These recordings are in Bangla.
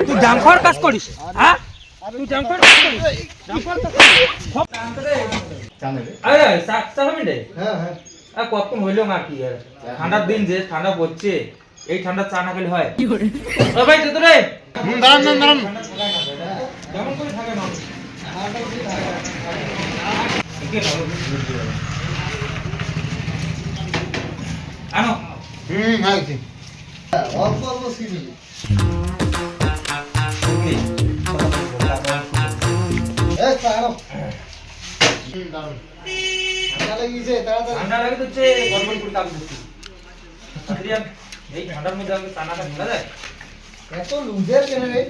তুই জামখর কাজ করিস, হ্যাঁ? তুই জামখর কাজ করিস, জামখর কাজ করিস। আরে চা খাবি রে? হ্যাঁ হ্যাঁ। আর কতক্ষণ হইলো না কি আর, ঠান্ডার দিন যে ঠান্ডা পড়ছে, এই ঠান্ডা চা না খেলে হয়? ও ভাই তো রে, দাঁড়ান। কেমন করে থাকে মানুষ? আনো। হাইছি। অল্প সিবি। এই চাও। দাঁড়ান। ঠান্ডা লাগিছে তাড়াতাড়ি। ঠান্ডা লাগে তো গড়বড় করে কাজ করছি। আদ্রিয়ান, এই ঠান্ডার মধ্যে আমি চা না খেলে ঠান্ডা যায়? এত লুজের কেন রে?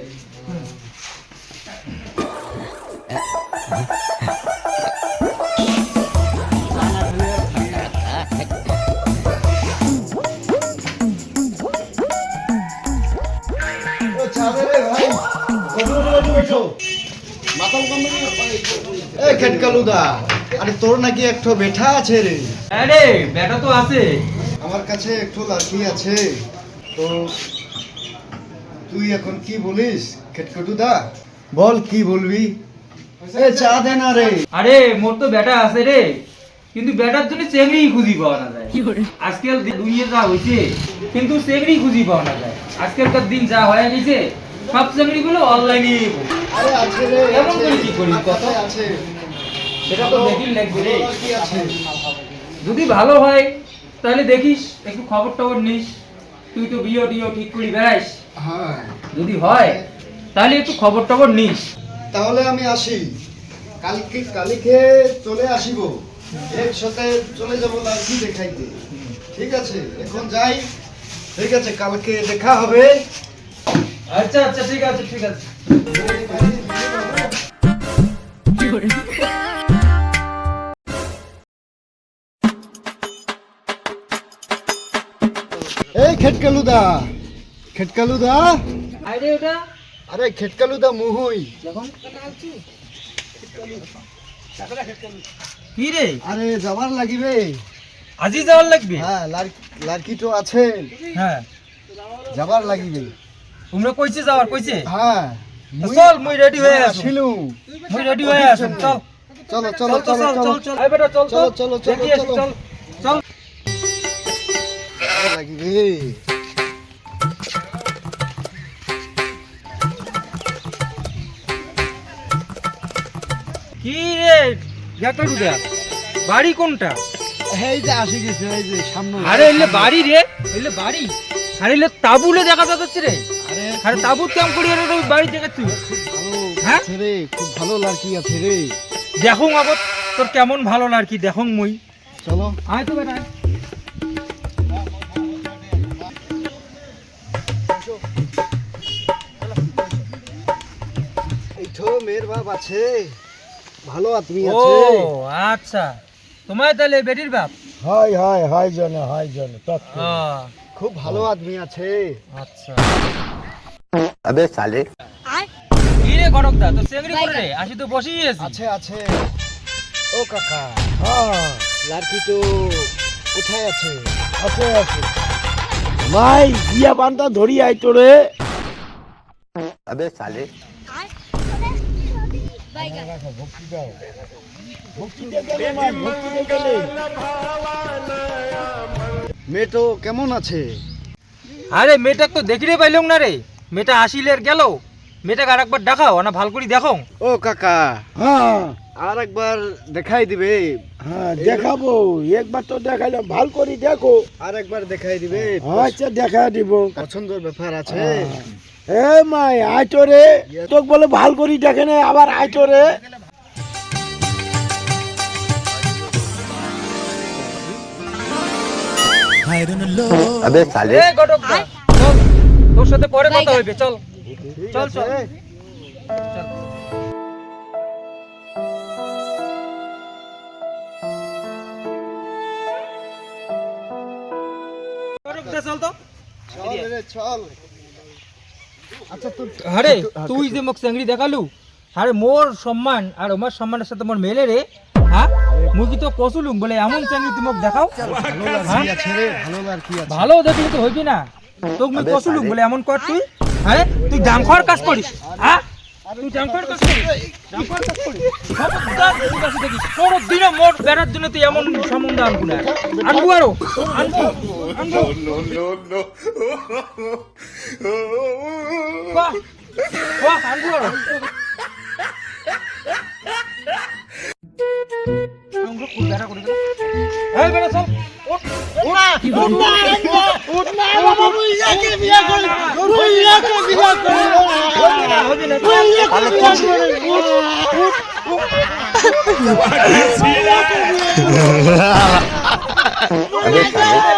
আরে তোর নাকি একটু বেঠা আছে রে? আরে বেটা তো আছে আমার কাছে একটু লাঠি আছে, তো তুই এখন কি বলিস খেটকটু দা? বল কি বলবি? চা দে না রে। আরে মোর তো বেটা আছে রে, কিন্তু বেটার জন্য চেংড়ি খুঁজি পাওয়া না যায়। আজকাল দুনিয়া যা হয়েছে, কিন্তু চেংড়ি খুঁজি পাওয়া না যায়। আজকালকার দিন যা হয়ে গেছে, সব চেংড়ি গুলো অনলাইনে। আরে আছে রে, এমন করে কি করি কত আছে, সেটা তো দেখিল লাগবে রে। কি আছে? যদি ভালো হয় তাহলে দেখিস, একটু খবর টবর নিস। তুই তো বিয়ে টিও ঠিক করি বেড়াইস, হ্যাঁ যদি হয় তাহলে একটু খবর টবর নিস। তাহলে আমি আসি, কালকে চলে আসিব, একসাথে চলে যাব লাঠি দেখাইতে। ঠিক আছে, এখন যাই। ঠিক আছে, কালকে দেখা হবে। আচ্ছা ঠিক আছে। এই খেটকালুদা আরে ওটা আরে খেটকালুদা মুহুই যখন কি রে? আরে যাবার লাগিবে, আজি যাওয়ার লাগবে? হ্যাঁ লাড়কি তো আছে, হ্যাঁ যাবার লাগিবে। তোমরা কইছে যাওয়ার কইছে? হ্যাঁ চল, মুই রেডি হয়ে আছি। ছিলু মুই রেডি হয়ে আছি, চল চলো আই বেটা চল দেখি আসি, চল লাগিবে। কি রে গেটরুদা, বাড়ি কোনটা? এই যে আসি গেছে, এই যে সামনে। আরে এলে বাড়ি রে, এলে বাড়ি। আরে এলে তাবুলে দেখা যাচ্ছে রে। আরে তাবুত কাম করি রে, বাড়ি দেখাচ্ছি। হ্যাঁ রে, খুব ভালো লাড়কি আছে রে। দেখুন আগত তোর কেমন ভালো লাড়কি দেখুন মই। চলো আয় তো বেটা। এই তো মেয়ের বাপ আছে, ভালো আদমি ও আছে। আচ্ছা, তোমার তাহলে বেটির বাপ? হয় জানে খুব ভালো আদমি আছে। আচ্ছা अबे साले কি রে গড়কদা, তো চেংড়ি করে রে আসি তো বসেই আছি। আছে ও কাকা, হ্যাঁ লাড়কি তো কোথায় আছে? আছে ভাই, বিয়া বান্দা ধরি আই তোরে। अबे साले মেয়ে তো কেমন আছে? আরে মেয়েটা তো দেখি রে পাইলাম না রে, মেয়েটা আসিলে আর গেল। মেয়েটাকে আর একবার দেখাও না, ভাল করে দেখো। ও কাকা, হ্যাঁ আর একবার দেখাই দিবে? হ্যাঁ দেখাবো, একবার তো দেখাইলাম, ভাল করে দেখো। আর একবার দেখাই দিবে? আচ্ছা দেখা দিব। পছন্দের ব্যাপার আছে। এ মাই আইতো রে, তোকে বলে ভাল করে দেখে না, আবার আইতো রে। अबे साले এ গড়কদা চল, তোর সাথে পরে কথা হইবে, চল চল। গড়কদা চল তো। চল। আচ্ছা আরে তুই যে মোক চেংড়ি দেখালু, আরে মোর সম্মান আর আমার সম্মানের সাথে মোর মেলে রে। হ্যাঁ মুই কি তো কসুলুম বলে এমন চাকরি তুমি দেখাও কি আছে রে ভালো আর কি আছে ভালো দেখলি তো হইবি না তোক মুই কসুলুম বলে এমন কর তুই হ্যাঁ তুই দাম খাওয়ার কাজ করিস হ্যাঁ তুই দাম খাওয়ার কাজ করিস দাম খাওয়ার কাজ করিস খবরদার তুই কাছে দেখিস তোর দিনে মোট বেড়ার জন্য তুই এমন সম্বন্ধ আনবো না আনবো আরো আনবো আনবো বাহ বাহ আনবো আরো আমরা কোন বেড়া করে দিলাম এই বেড়া চল উঠ উঠ না বাবা মুই ইয়াকে বিয়া করি মুই ইয়াকে বিয়া করি अबे साले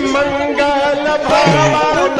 मंगल भवन